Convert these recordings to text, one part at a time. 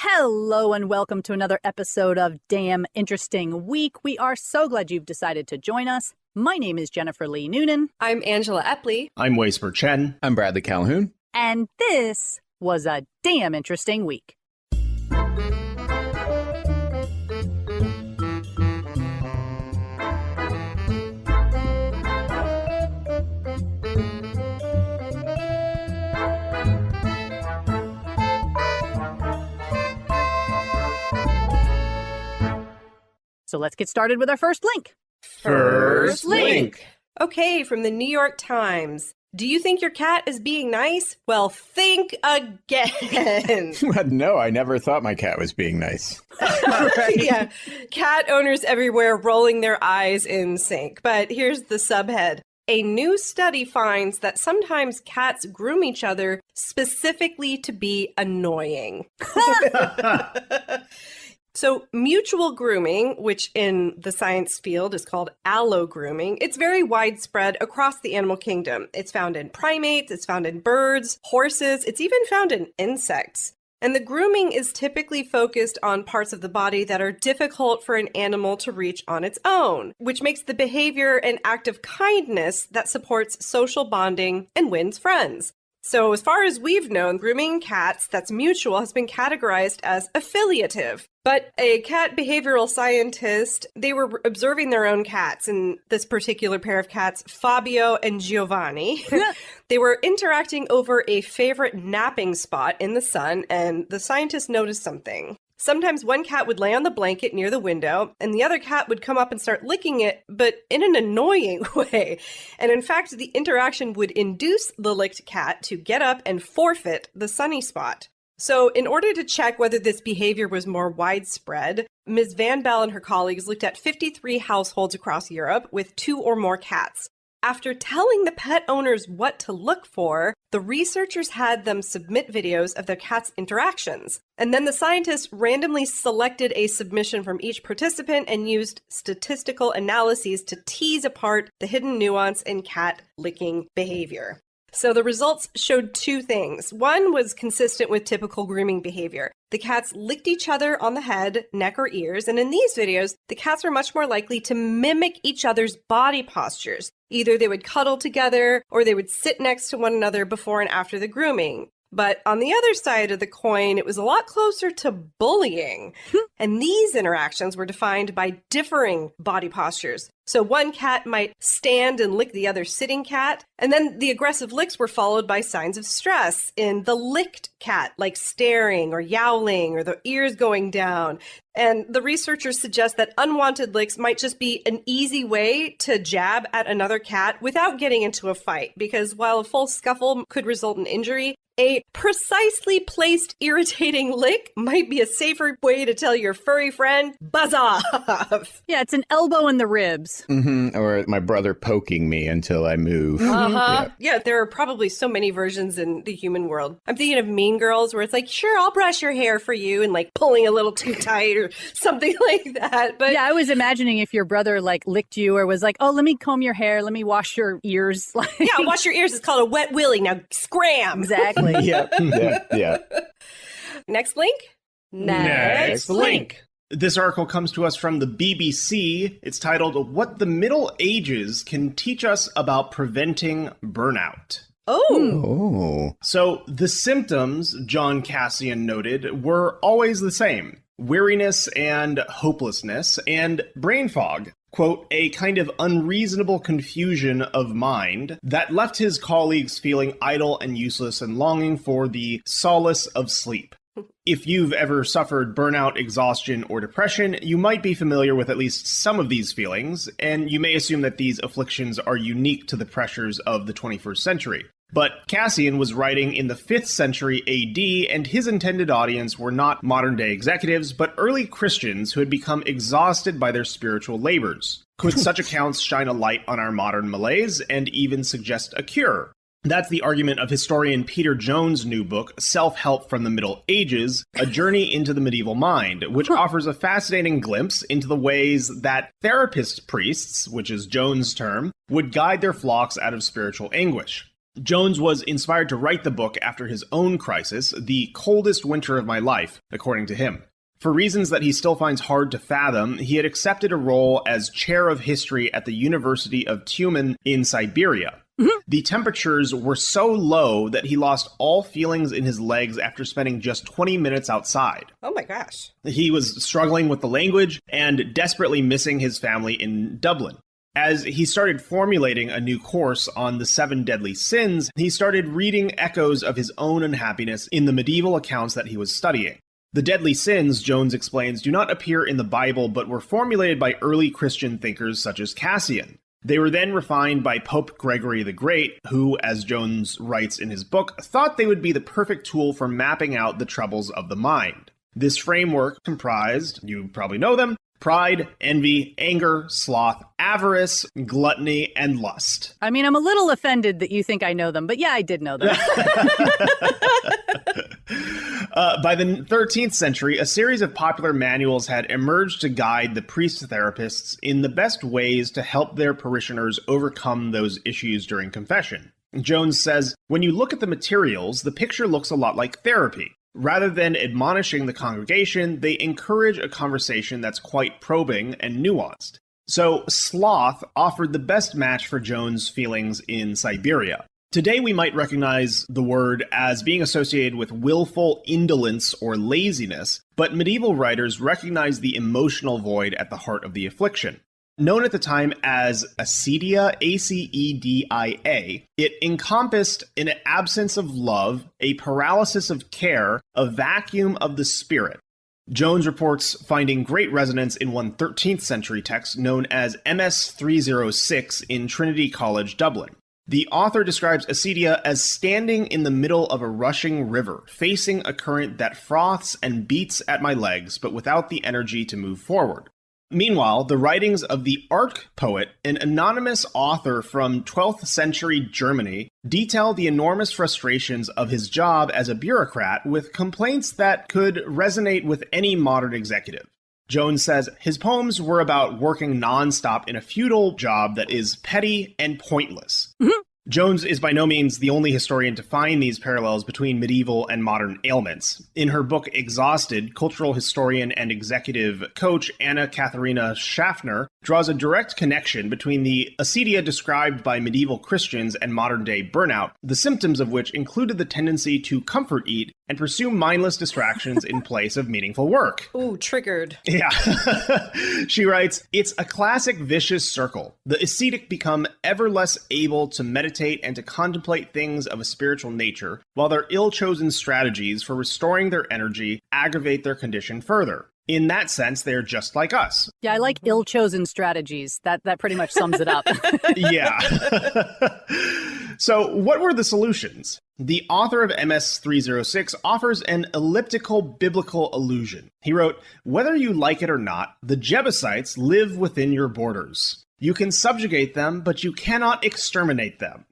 Hello and welcome to another episode of Damn Interesting Week. We are so glad you've decided to join us. My name is Jennifer Lee Noonan. I'm Angela Epley. I'm Spurr-Chen. I'm Bradley Calhoun. And this was a damn interesting week. So let's get started with our first link. First link. Okay, from the New York Times. Do you think your cat is being nice? Well, think again. No, I never thought my cat was being nice. Yeah, cat owners everywhere rolling their eyes in sync. But here's the subhead. A new study finds that sometimes cats groom each other specifically to be annoying. So mutual grooming, which in the science field is called allogrooming, it's very widespread across the animal kingdom. It's found in primates, it's found in birds, horses, it's even found in insects. And the grooming is typically focused on parts of the body that are difficult for an animal to reach on its own, which makes the behavior an act of kindness that supports social bonding and wins friends. So as far as we've known, grooming cats that's mutual has been categorized as affiliative. But a cat behavioral scientist, they were observing their own cats, and this particular pair of cats, Fabio and Giovanni, they were interacting over a favorite napping spot in the sun, and the scientist noticed something. Sometimes one cat would lay on the blanket near the window, and the other cat would come up and start licking it, but in an annoying way. And in fact, the interaction would induce the licked cat to get up and forfeit the sunny spot. So in order to check whether this behavior was more widespread, Ms. Van Bell and her colleagues looked at 53 households across Europe with 2 or more cats. After telling the pet owners what to look for, the researchers had them submit videos of their cats' interactions. And then the scientists randomly selected a submission from each participant and used statistical analyses to tease apart the hidden nuance in cat licking behavior. So the results showed 2 things. One was consistent with typical grooming behavior. The cats licked each other on the head, neck, or ears, and in these videos, the cats were much more likely to mimic each other's body postures. Either they would cuddle together, or they would sit next to one another before and after the grooming. But on the other side of the coin, it was a lot closer to bullying. And these interactions were defined by differing body postures. So one cat might stand and lick the other sitting cat, and then the aggressive licks were followed by signs of stress in the licked cat, like staring or yowling or the ears going down. And the researchers suggest that unwanted licks might just be an easy way to jab at another cat without getting into a fight, because while a full scuffle could result in injury, a precisely placed irritating lick might be a safer way to tell your furry friend, buzz off. Yeah, it's an elbow in the ribs. Or my brother poking me until I move. Yeah, there are probably so many versions in the human world. I'm thinking of Mean Girls, where it's like, sure, I'll brush your hair for you, and like pulling a little too tight or something like that. But yeah, I was imagining if your brother like licked you or was like, oh, let me comb your hair, let me wash your ears. Yeah, wash your ears. It's called a wet willy. Now scram. Exactly. Yeah. Next link? Next link. This article comes to us from the BBC. It's titled, What the Middle Ages Can Teach Us About Preventing Burnout. Oh. So the symptoms, John Cassian noted, were always the same. Weariness and hopelessness and brain fog. Quote, a kind of unreasonable confusion of mind that left his colleagues feeling idle and useless and longing for the solace of sleep. If you've ever suffered burnout, exhaustion, or depression, you might be familiar with at least some of these feelings, and you may assume that these afflictions are unique to the pressures of the 21st century. But Cassian was writing in the 5th century AD, and his intended audience were not modern-day executives, but early Christians who had become exhausted by their spiritual labors. Could such accounts shine a light on our modern malaise and even suggest a cure? That's the argument of historian Peter Jones' new book, Self-Help from the Middle Ages, A Journey into the Medieval Mind, which offers a fascinating glimpse into the ways that therapist priests, which is Jones' term, would guide their flocks out of spiritual anguish. Jones was inspired to write the book after his own crisis, the coldest winter of my life, according to him. For reasons that he still finds hard to fathom, he had accepted a role as chair of history at the University of Noonan in Siberia. The temperatures were so low that he lost all feelings in his legs after spending just 20 minutes outside. Oh my gosh. He was struggling with the language and desperately missing his family in Dublin. As he started formulating a new course on the 7 deadly sins, he started reading echoes of his own unhappiness in the medieval accounts that he was studying. The deadly sins, Jones explains, do not appear in the Bible but were formulated by early Christian thinkers such as Cassian. They were then refined by Pope Gregory the Great, who, as Jones writes in his book, thought they would be the perfect tool for mapping out the troubles of the mind. This framework comprised, you probably know them, pride, envy, anger, sloth, avarice, gluttony, and lust. I mean, I'm a little offended that you think I know them, but yeah, I did know them. By the 13th century, a series of popular manuals had emerged to guide the priest-therapists in the best ways to help their parishioners overcome those issues during confession. Jones says, when you look at the materials, the picture looks a lot like therapy. Rather than admonishing the congregation, they encourage a conversation that's quite probing and nuanced. So, sloth offered the best match for Jones' feelings in Siberia. Today we might recognize the word as being associated with willful indolence or laziness, but medieval writers recognized the emotional void at the heart of the affliction. Known at the time as acedia, A-C-E-D-I-A, it encompassed an absence of love, a paralysis of care, a vacuum of the spirit. Jones reports finding great resonance in one 13th century text known as MS 306 in Trinity College, Dublin. The author describes acedia as standing in the middle of a rushing river, facing a current that froths and beats at my legs, but without the energy to move forward. Meanwhile, the writings of the Ark poet, an anonymous author from 12th century Germany, detail the enormous frustrations of his job as a bureaucrat with complaints that could resonate with any modern executive. Jones says his poems were about working nonstop in a futile job that is petty and pointless. Jones is by no means the only historian to find these parallels between medieval and modern ailments. In her book Exhausted, cultural historian and executive coach Anna Katharina Schaffner draws a direct connection between the acedia described by medieval Christians and modern-day burnout, the symptoms of which included the tendency to comfort eat and pursue mindless distractions in place of meaningful work. Ooh, triggered. Yeah. She writes, it's a classic vicious circle. The ascetic become ever less able to meditate and to contemplate things of a spiritual nature, while their ill-chosen strategies for restoring their energy aggravate their condition further. In that sense, they're just like us. Yeah, I like ill-chosen strategies. That pretty much sums it up. Yeah. So what were the solutions? The author of MS 306 offers an elliptical biblical allusion. He wrote, whether you like it or not, the Jebusites live within your borders. You can subjugate them, but you cannot exterminate them.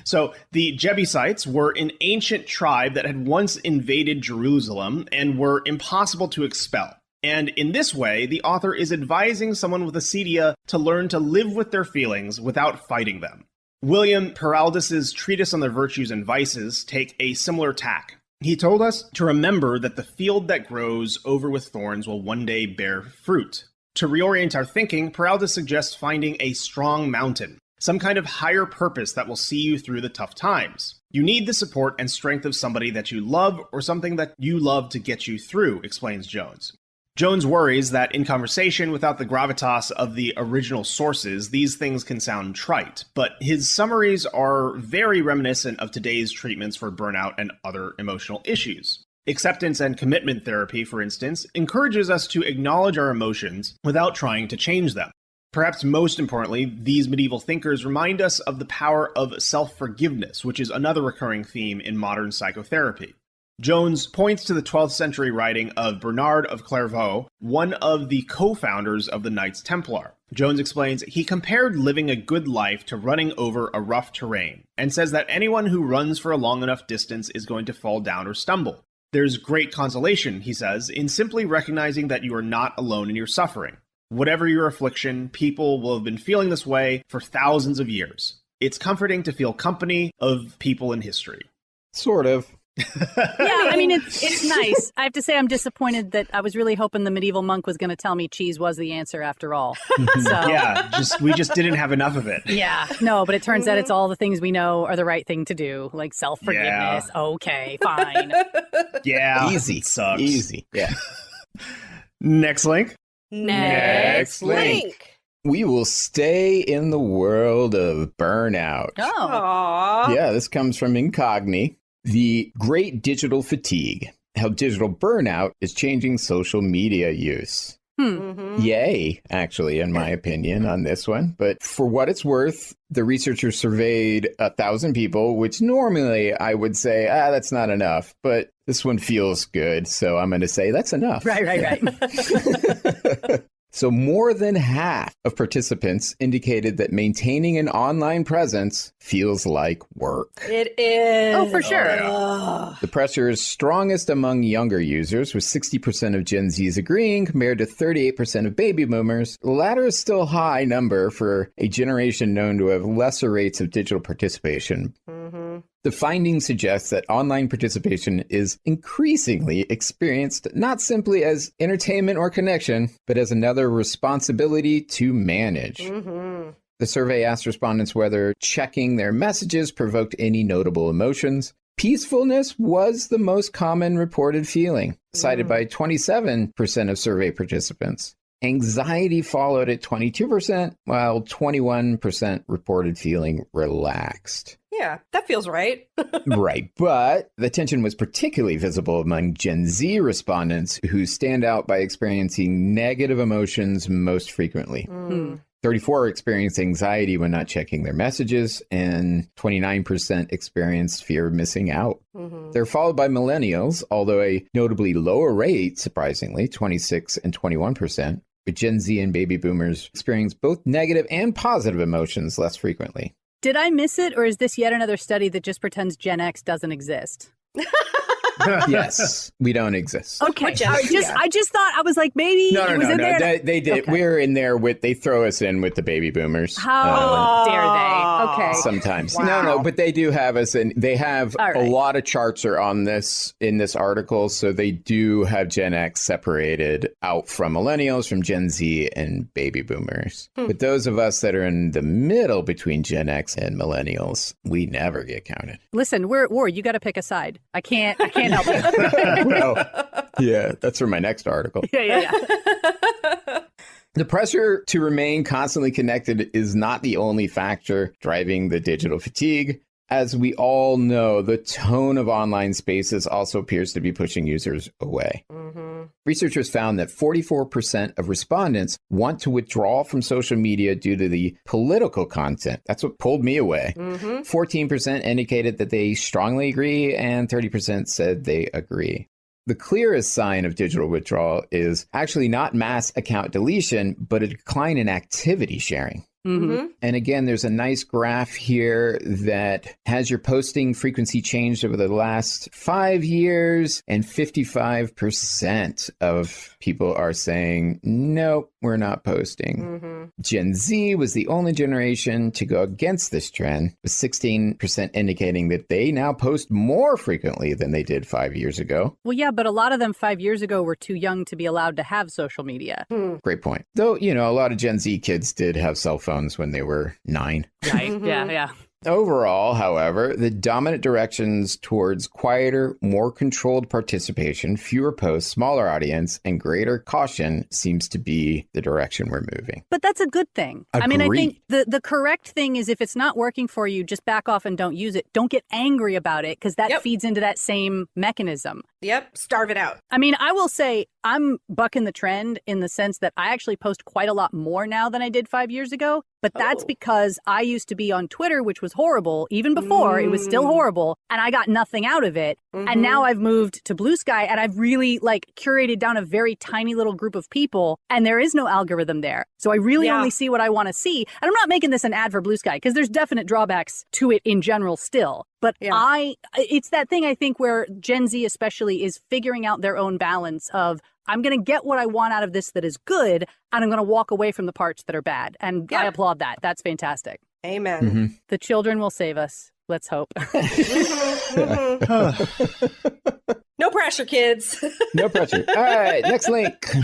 So the Jebusites were an ancient tribe that had once invaded Jerusalem and were impossible to expel. And in this way, the author is advising someone with acedia to learn to live with their feelings without fighting them. William Peraldus's treatise on the virtues and vices take a similar tack. He told us to remember that the field that grows over with thorns will one day bear fruit. To reorient our thinking, Peraldus suggests finding a strong mountain, some kind of higher purpose that will see you through the tough times. You need the support and strength of somebody that you love or something that you love to get you through, explains Jones. Jones worries that in conversation without the gravitas of the original sources, these things can sound trite, but his summaries are very reminiscent of today's treatments for burnout and other emotional issues. Acceptance and commitment therapy, for instance, encourages us to acknowledge our emotions without trying to change them. Perhaps most importantly, these medieval thinkers remind us of the power of self-forgiveness, which is another recurring theme in modern psychotherapy. Jones points to the 12th century writing of Bernard of Clairvaux, one of the co-founders of the Knights Templar. Jones explains he compared living a good life to running over a rough terrain, and says that anyone who runs for a long enough distance is going to fall down or stumble. There's great consolation, he says, in simply recognizing that you are not alone in your suffering. Whatever your affliction, people will have been feeling this way for thousands of years. It's comforting to feel company of people in history. Sort of. Yeah, I mean, it's nice. I have to say I'm disappointed that I was really hoping the medieval monk was going to tell me cheese was the answer after all. So, Yeah, we just didn't have enough of it. yeah, no, but it turns out it's all the things we know are the right thing to do, like self-forgiveness. Yeah. Okay, fine. Yeah. Easy. It sucks. Easy. Yeah. Next link. Next link. We will stay in the world of burnout. Oh, Aww. Yeah, this comes from Incogni. The Great Digital Fatigue, how digital burnout is changing social media use. Yay, actually, in my opinion, on this one. But for what it's worth, the researchers surveyed 1,000 people, which normally I would say, that's not enough. But this one feels good, so I'm going to say that's enough. right. So more than half of participants indicated that maintaining an online presence feels like work. It is. Oh, for sure. The pressure is strongest among younger users, with 60% of Gen Zs agreeing compared to 38% of baby boomers. The latter is still a high number for a generation known to have lesser rates of digital participation. The findings suggest that online participation is increasingly experienced not simply as entertainment or connection, but as another responsibility to manage. The survey asked respondents whether checking their messages provoked any notable emotions. Peacefulness was the most common reported feeling, cited by 27% of survey participants. Anxiety followed at 22%, while 21% reported feeling relaxed. Yeah, that feels right. Right, but the tension was particularly visible among Gen Z respondents who stand out by experiencing negative emotions most frequently. 34 experienced anxiety when not checking their messages, and 29% experienced fear of missing out. They're followed by millennials, although a notably lower rate, surprisingly, 26 and 21%. But Gen Z and baby boomers experience both negative and positive emotions less frequently. Did I miss it, or is this yet another study that just pretends Gen X doesn't exist? Yes, we don't exist. Okay, What Gen X? I just thought, I was like, maybe No, it was in there. They did. Okay. We're in there with. They throw us in with the baby boomers. How dare they? Okay. Sometimes. Wow. No, but they do have us, and they have All right. a lot of charts are on this in this article, so they do have Gen X separated out from millennials, from Gen Z, and baby boomers. But those of us that are in the middle between Gen X and millennials, we never get counted. Listen, we're at war. You got to pick a side. I can't help you. Well, yeah, that's for my next article. Yeah. The pressure to remain constantly connected is not the only factor driving the digital fatigue. As we all know, the tone of online spaces also appears to be pushing users away. Researchers found that 44% of respondents want to withdraw from social media due to the political content. That's what pulled me away. 14% indicated that they strongly agree, and 30% said they agree. The clearest sign of digital withdrawal is actually not mass account deletion, but a decline in activity sharing. And again, there's a nice graph here that has your posting frequency changed over the last 5 years, and 55% of people are saying, nope, we're not posting. Gen Z was the only generation to go against this trend, with 16% indicating that they now post more frequently than they did 5 years ago. Well, yeah, but a lot of them 5 years ago were too young to be allowed to have social media. Great point. Though, you know, a lot of Gen Z kids did have cell phones when they were 9. Right. Yeah. Overall, however, the dominant directions towards quieter, more controlled participation, fewer posts, smaller audience, and greater caution seems to be the direction we're moving. But that's a good thing. I mean, I Agreed. think the correct thing is if it's not working for you, just back off and don't use it. Don't get angry about it, because that feeds into that same mechanism. Yep, starve it out. I mean, I will say I'm bucking the trend in the sense that I actually post quite a lot more now than I did 5 years ago. But that's because I used to be on Twitter, which was horrible. Even before, it was still horrible. And I got nothing out of it. And now I've moved to Blue Sky, and I've really curated down a very tiny little group of people. And there is no algorithm there. So I really only see what I want to see. And I'm not making this an ad for Blue Sky, because there's definite drawbacks to it in general still. But it's that thing, I think, where Gen Z especially is figuring out their own balance of, I'm going to get what I want out of this that is good, and I'm going to walk away from the parts that are bad. And I applaud that. That's fantastic. Amen. Mm-hmm. The children will save us. Let's hope. No pressure, kids. No pressure. All right, next link.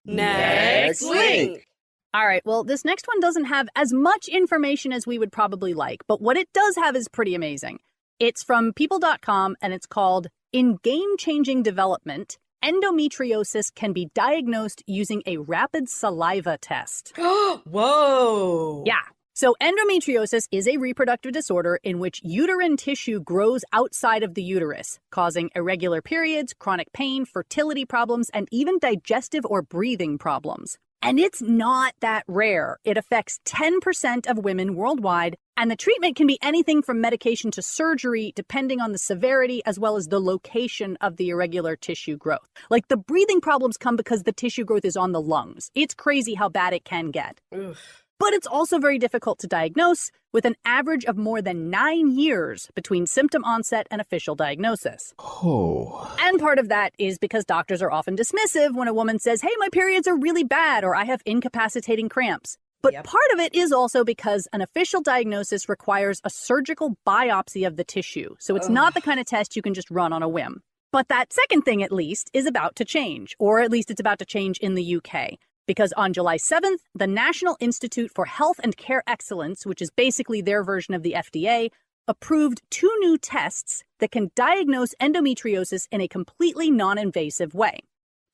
Next link. All right, well, this next one doesn't have as much information as we would probably like, but what it does have is pretty amazing. It's from people.com, and it's called In Game-Changing Development, Endometriosis Can Be Diagnosed Using a Rapid Saliva Test. Whoa. Yeah. So endometriosis is a reproductive disorder in which uterine tissue grows outside of the uterus, causing irregular periods, chronic pain, fertility problems, and even digestive or breathing problems. And it's not that rare. It affects 10% of women worldwide, and the treatment can be anything from medication to surgery, depending on the severity as well as the location of the irregular tissue growth. Like, the breathing problems come because the tissue growth is on the lungs. It's crazy how bad it can get. Oof. But it's also very difficult to diagnose, with an average of more than 9 years between symptom onset and official diagnosis. Oh. And part of that is because doctors are often dismissive when a woman says, hey, my periods are really bad, or I have incapacitating cramps. But part of it is also because an official diagnosis requires a surgical biopsy of the tissue. So it's not the kind of test you can just run on a whim. But that second thing, at least, is about to change, or at least it's about to change in the UK. Because on July 7th, the National Institute for Health and Care Excellence, which is basically their version of the FDA, approved 2 new tests that can diagnose endometriosis in a completely non-invasive way.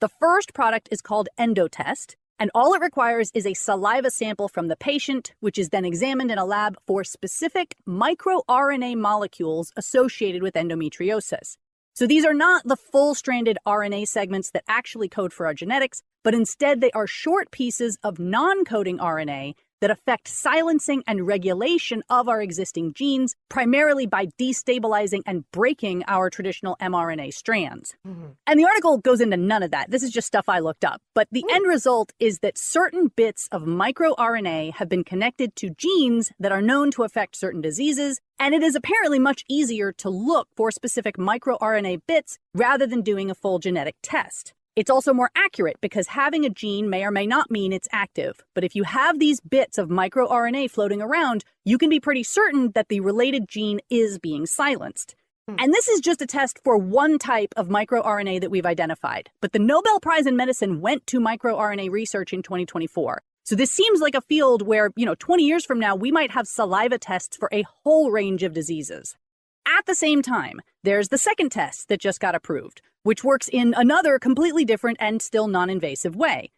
The first product is called EndoTest, and all it requires is a saliva sample from the patient, which is then examined in a lab for specific microRNA molecules associated with endometriosis. So these are not the full-stranded RNA segments that actually code for our genetics, but instead they are short pieces of non-coding RNA that affect silencing and regulation of our existing genes, primarily by destabilizing and breaking our traditional mRNA strands. And the article goes into none of that. This is just stuff I looked up. But the end result is that certain bits of microRNA have been connected to genes that are known to affect certain diseases, and it is apparently much easier to look for specific microRNA bits rather than doing a full genetic test. It's also more accurate because having a gene may or may not mean it's active. But if you have these bits of microRNA floating around, you can be pretty certain that the related gene is being silenced. And this is just a test for one type of microRNA that we've identified. But the Nobel Prize in Medicine went to microRNA research in 2024. So this seems like a field where, 20 years from now, we might have saliva tests for a whole range of diseases. At the same time, there's the second test that just got approved, which works in another completely different and still non-invasive way.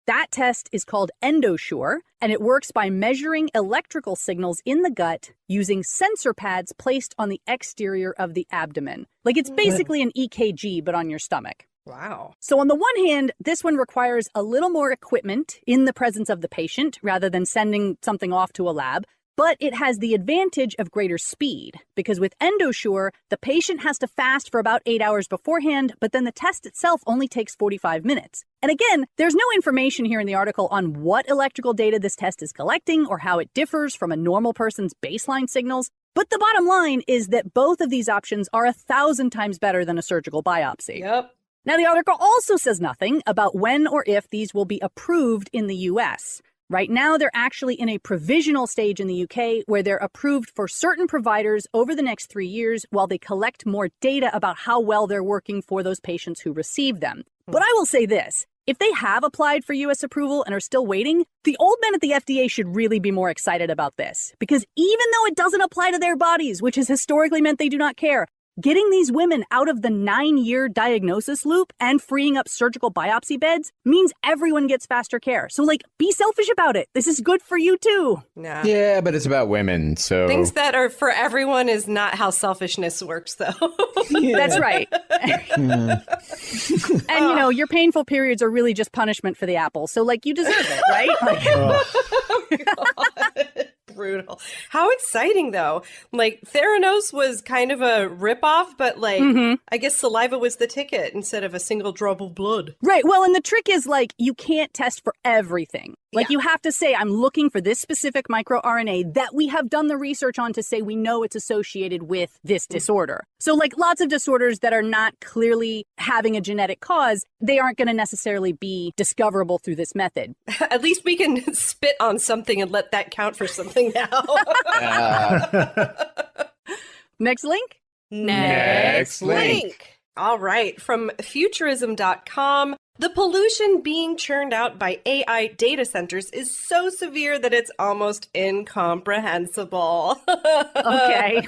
That test is called EndoSure, and it works by measuring electrical signals in the gut using sensor pads placed on the exterior of the abdomen. Like, it's basically an EKG, but on your stomach. Wow. So on the one hand, this one requires a little more equipment in the presence of the patient rather than sending something off to a lab. But it has the advantage of greater speed, because with EndoSure, the patient has to fast for about 8 hours beforehand, but then the test itself only takes 45 minutes. And again, there's no information here in the article on what electrical data this test is collecting or how it differs from a normal person's baseline signals. But the bottom line is that both of these options are 1,000 times better than a surgical biopsy. Yep. Now, the article also says nothing about when or if these will be approved in the U.S. Right now, they're actually in a provisional stage in the UK where they're approved for certain providers over the next 3 years while they collect more data about how well they're working for those patients who receive them. But I will say this. If they have applied for U.S. approval and are still waiting, the old men at the FDA should really be more excited about this. Because even though it doesn't apply to their bodies, which has historically meant they do not care, getting these women out of the 9-year diagnosis loop and freeing up surgical biopsy beds means everyone gets faster care. So, be selfish about it. This is good for you, too. Nah. Yeah, but it's about women, so... Things that are for everyone is not how selfishness works, though. That's right. And, your painful periods are really just punishment for the apple. So, you deserve it, right? Oh, God. Brutal. How exciting, though. Theranos was kind of a ripoff, but I guess saliva was the ticket instead of a single drop of blood. Right. Well, and the trick is you can't test for everything. Like you have to say, I'm looking for this specific microRNA that we have done the research on to say we know it's associated with this disorder. So like lots of disorders that are not clearly having a genetic cause, they aren't going to necessarily be discoverable through this method. At least we can spit on something and let that count for something now. Next link? Next link. All right, from futurism.com. The pollution being churned out by AI data centers is so severe that it's almost incomprehensible. Okay.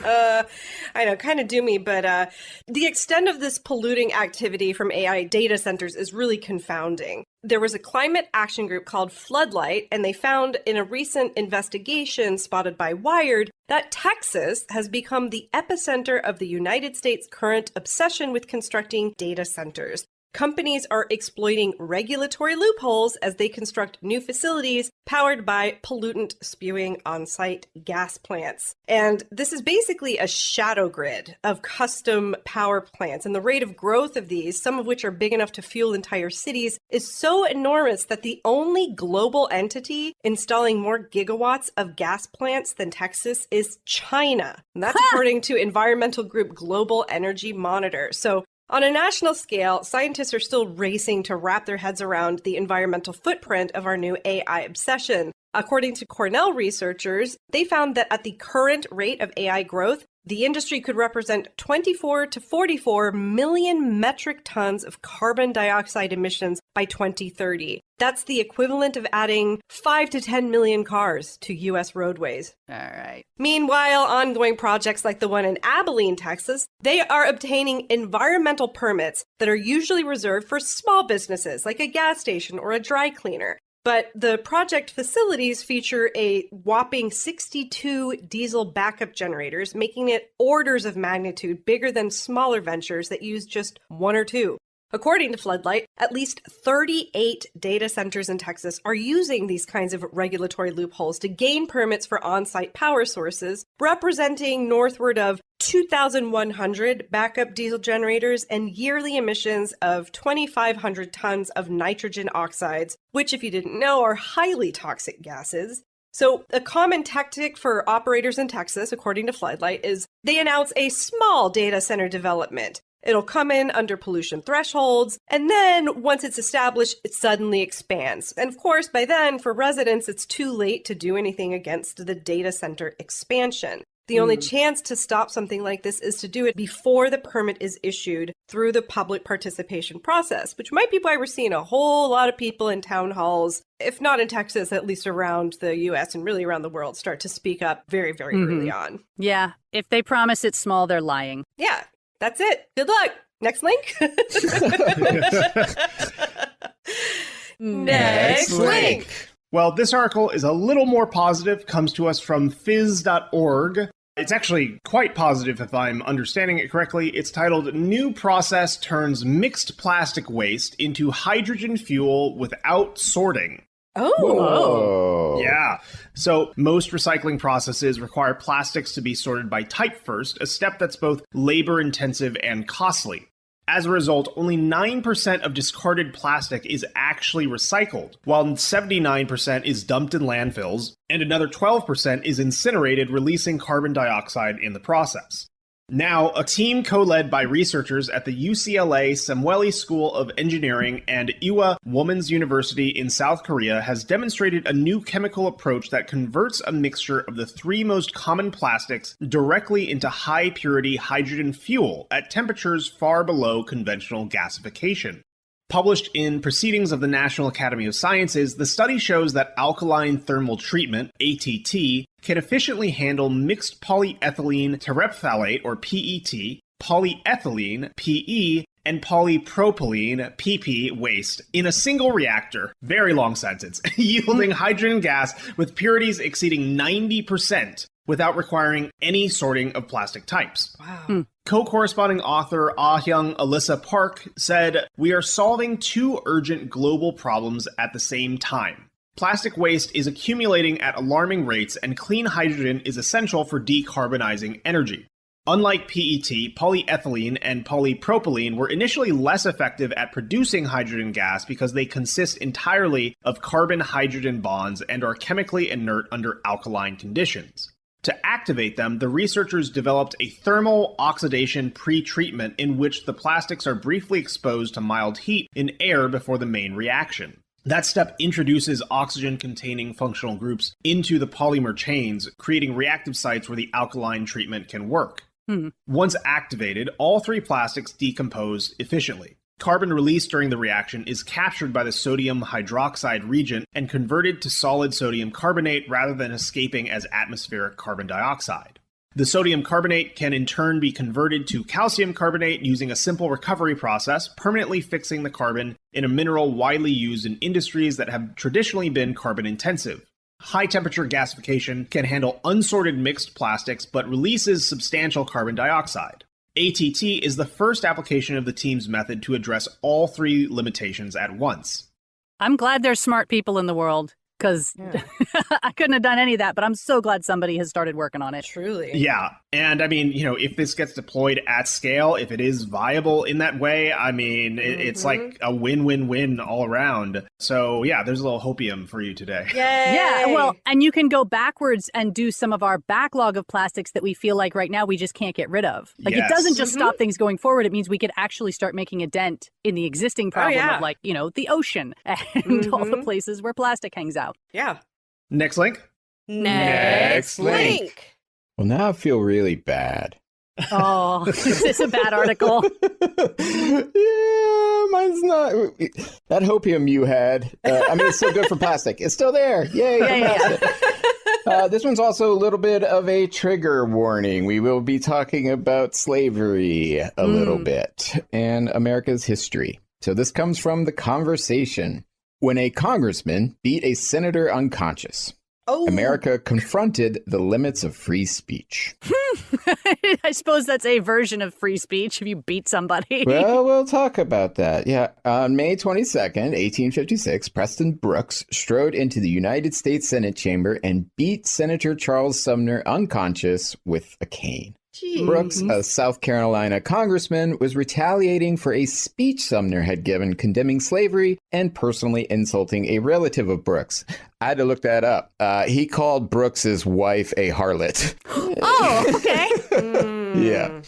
I know, kind of doomy, but the extent of this polluting activity from AI data centers is really confounding. There was a climate action group called Floodlight, and they found in a recent investigation spotted by Wired that Texas has become the epicenter of the United States' current obsession with constructing data centers. Companies are exploiting regulatory loopholes as they construct new facilities powered by pollutant-spewing on-site gas plants. And this is basically a shadow grid of custom power plants. And the rate of growth of these, some of which are big enough to fuel entire cities, is so enormous that the only global entity installing more gigawatts of gas plants than Texas is China. And that's according to environmental group Global Energy Monitor. So on a national scale, scientists are still racing to wrap their heads around the environmental footprint of our new AI obsession. According to Cornell researchers, they found that at the current rate of AI growth, the industry could represent 24 to 44 million metric tons of carbon dioxide emissions by 2030. That's the equivalent of adding 5 to 10 million cars to U.S. roadways. All right. Meanwhile, ongoing projects like the one in Abilene, Texas, they are obtaining environmental permits that are usually reserved for small businesses like a gas station or a dry cleaner. But the project facilities feature a whopping 62 diesel backup generators, making it orders of magnitude bigger than smaller ventures that use just one or two. According to Floodlight, at least 38 data centers in Texas are using these kinds of regulatory loopholes to gain permits for on-site power sources, representing northward of 2,100 backup diesel generators and yearly emissions of 2,500 tons of nitrogen oxides, which, if you didn't know, are highly toxic gases. So a common tactic for operators in Texas, according to Floodlight, is they announce a small data center development. It'll come in under pollution thresholds, and then once it's established, it suddenly expands. And of course, by then, for residents, it's too late to do anything against the data center expansion. The only chance to stop something like this is to do it before the permit is issued through the public participation process, which might be why we're seeing a whole lot of people in town halls, if not in Texas, at least around the U.S. and really around the world, start to speak up very, very early on. Yeah. If they promise it's small, they're lying. Yeah. That's it. Good luck. Next link. Next link. Well, this article is a little more positive, comes to us from phys.org. It's actually quite positive if I'm understanding it correctly. It's titled, New Process Turns Mixed Plastic Waste into Hydrogen Fuel Without Sorting. Oh. Yeah. So most recycling processes require plastics to be sorted by type first, a step that's both labor intensive and costly. As a result, only 9% of discarded plastic is actually recycled, while 79% is dumped in landfills, and another 12% is incinerated, releasing carbon dioxide in the process. Now, a team co-led by researchers at the UCLA Samueli School of Engineering and Ewha Women's University in South Korea has demonstrated a new chemical approach that converts a mixture of the three most common plastics directly into high-purity hydrogen fuel at temperatures far below conventional gasification. Published in Proceedings of the National Academy of Sciences, the study shows that alkaline thermal treatment, ATT, can efficiently handle mixed polyethylene terephthalate, or PET, polyethylene, PE, and polypropylene, PP, waste in a single reactor, very long sentence, yielding hydrogen gas with purities exceeding 90%. Without requiring any sorting of plastic types. Wow. Co-corresponding author Ah-Hyung Alyssa Park said, "We are solving two urgent global problems at the same time. Plastic waste is accumulating at alarming rates, and clean hydrogen is essential for decarbonizing energy. Unlike PET, polyethylene and polypropylene were initially less effective at producing hydrogen gas because they consist entirely of carbon-hydrogen bonds and are chemically inert under alkaline conditions. To activate them, the researchers developed a thermal oxidation pre-treatment in which the plastics are briefly exposed to mild heat in air before the main reaction. That step introduces oxygen-containing functional groups into the polymer chains, creating reactive sites where the alkaline treatment can work. Once activated, all three plastics decompose efficiently. Carbon released during the reaction is captured by the sodium hydroxide reagent and converted to solid sodium carbonate rather than escaping as atmospheric carbon dioxide. The sodium carbonate can in turn be converted to calcium carbonate using a simple recovery process, permanently fixing the carbon in a mineral widely used in industries that have traditionally been carbon intensive. High-temperature gasification can handle unsorted mixed plastics but releases substantial carbon dioxide. ATT is the first application of the team's method to address all three limitations at once. I'm glad there's smart people in the world, because I couldn't have done any of that, but I'm so glad somebody has started working on it. Truly. Yeah. And I mean, if this gets deployed at scale, if it is viable in that way, I mean, it's like a win-win-win all around. So yeah, there's a little hopium for you today. Yay! Yeah, well, and you can go backwards and do some of our backlog of plastics that we feel like right now we just can't get rid of. Like Yes. it doesn't just stop things going forward. It means we could actually start making a dent in the existing problem of like, the ocean and all the places where plastic hangs out. Yeah. Next link. Next link. Well, now I feel really bad. Oh, is this a bad article? Yeah, mine's not. That hopium you had, it's still good for plastic. It's still there. Yay. Yeah. This one's also a little bit of a trigger warning. We will be talking about slavery a little bit and America's history. So this comes from The Conversation. When a congressman beat a senator unconscious, America confronted the limits of free speech. I suppose that's a version of free speech if you beat somebody. Well, we'll talk about that. Yeah. On May 22nd, 1856, Preston Brooks strode into the United States Senate chamber and beat Senator Charles Sumner unconscious with a cane. Jeez. Brooks, a South Carolina congressman, was retaliating for a speech Sumner had given condemning slavery and personally insulting a relative of Brooks. I had to look that up. He called Brooks's wife a harlot. Oh, okay. Yeah.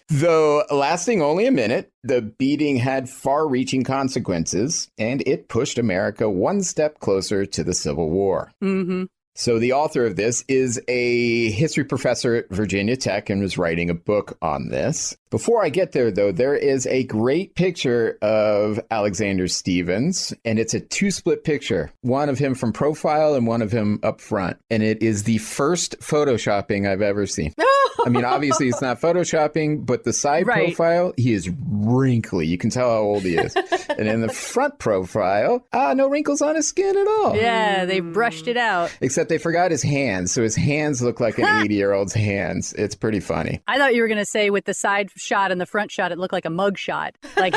Though lasting only a minute, the beating had far-reaching consequences, and it pushed America one step closer to the Civil War. Mm-hmm. So the author of this is a history professor at Virginia Tech and was writing a book on this. Before I get there, though, there is a great picture of Alexander Stephens, and it's a two-split picture, one of him from profile and one of him up front. And it is the first photoshopping I've ever seen. I mean, obviously it's not photoshopping, but the side profile, he is wrinkly. You can tell how old he is. And in the front profile, no wrinkles on his skin at all. Yeah, they brushed it out. Except they forgot his hands. So his hands look like an 80-year-old's hands. It's pretty funny. I thought you were going to say with the side shot and the front shot, it looked like a mug shot. Like,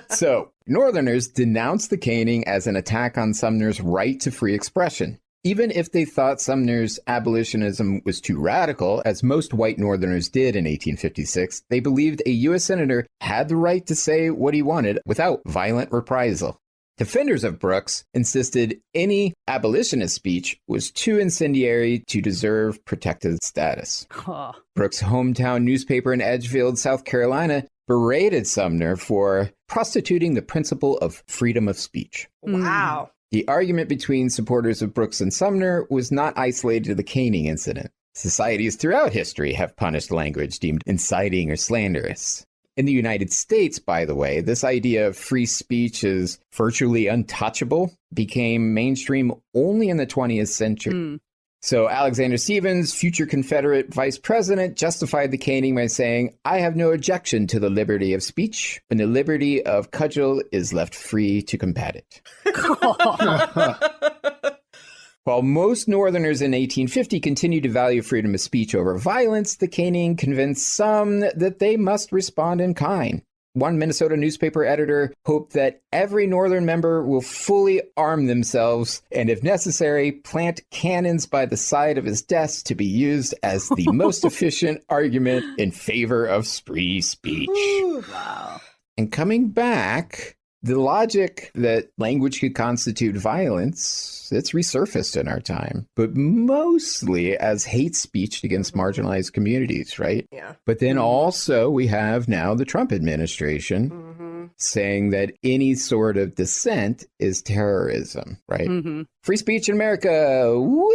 So Northerners denounced the caning as an attack on Sumner's right to free expression. Even if they thought Sumner's abolitionism was too radical, as most white Northerners did in 1856, they believed a U.S. senator had the right to say what he wanted without violent reprisal. Defenders of Brooks insisted any abolitionist speech was too incendiary to deserve protected status. Brooks' hometown newspaper in Edgefield, South Carolina, berated Sumner for prostituting the principle of freedom of speech. Wow. The argument between supporters of Brooks and Sumner was not isolated to the caning incident. Societies throughout history have punished language deemed inciting or slanderous. In the United States, by the way, this idea of free speech is virtually untouchable became mainstream only in the 20th century. So Alexander Stephens, future Confederate vice president, justified the caning by saying, "I have no objection to the liberty of speech, when the liberty of cudgel is left free to combat it." While most Northerners in 1850 continued to value freedom of speech over violence, the caning convinced some that they must respond in kind. One Minnesota newspaper editor hoped that every Northern member will fully arm themselves and, if necessary, plant cannons by the side of his desk to be used as the most efficient argument in favor of free speech. Wow. And coming back, the logic that language could constitute violence, it's resurfaced in our time, but mostly as hate speech against marginalized communities, right? Yeah. But then also we have now the Trump administration saying that any sort of dissent is terrorism, right? Free speech in America, woo!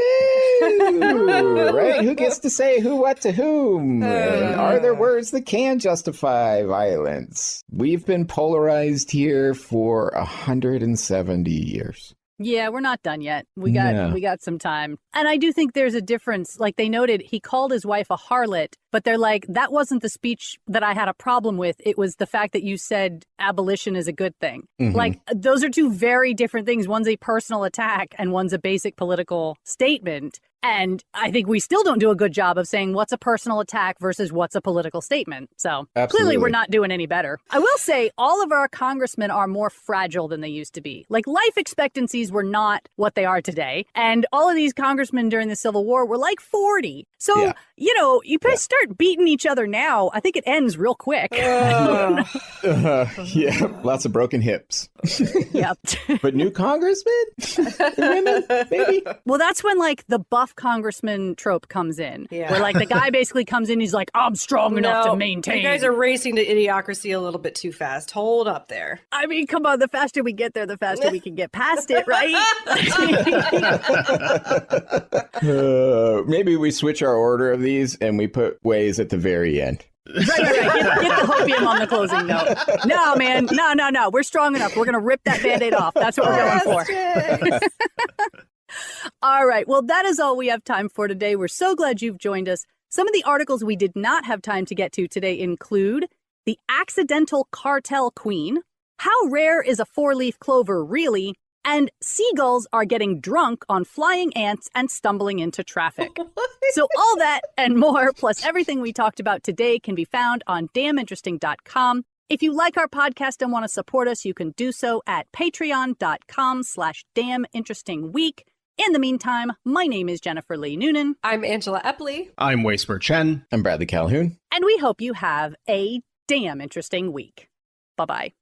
Right? Who gets to say who, what to whom? And are there words that can justify violence? We've been polarized here for 170 years. Yeah, we're not done yet. We got some time. And I do think there's a difference. Like they noted, he called his wife a harlot, but they're like, that wasn't the speech that I had a problem with. It was the fact that you said abolition is a good thing. Like those are two very different things. One's a personal attack and one's a basic political statement. And I think we still don't do a good job of saying what's a personal attack versus what's a political statement. So clearly we're not doing any better. I will say all of our congressmen are more fragile than they used to be. Like life expectancies were not what they are today. And all of these congressmen during the Civil War were like 40. So, you know, you guys start beating each other now. I think it ends real quick. Yeah, lots of broken hips. Yep. But new congressmen? Women, maybe? Well, that's when like the buff congressman trope comes in. Yeah. Where like the guy basically comes in, he's like, I'm strong enough to maintain. You guys are racing to idiocracy a little bit too fast. Hold up there. I mean, come on, the faster we get there, the faster we can get past it, right? Maybe we switch our order of these and we put ways at the very end. Right. Get the hopium on the closing note. No, man. No. We're strong enough. We're going to rip that Band-Aid off. That's what we're going for. All right. Well, that is all we have time for today. We're so glad you've joined us. Some of the articles we did not have time to get to today include The Accidental Cartel Queen, How Rare is a Four-Leaf Clover Really? And seagulls are getting drunk on flying ants and stumbling into traffic. So all that and more, plus everything we talked about today, can be found on damninteresting.com. If you like our podcast and want to support us, you can do so at patreon.com/damninterestingweek. In the meantime, my name is Jennifer Lee Noonan. I'm Angela Epley. I'm Spurr-Chen. I'm Bradley Calhoun. And we hope you have a damn interesting week. Bye-bye.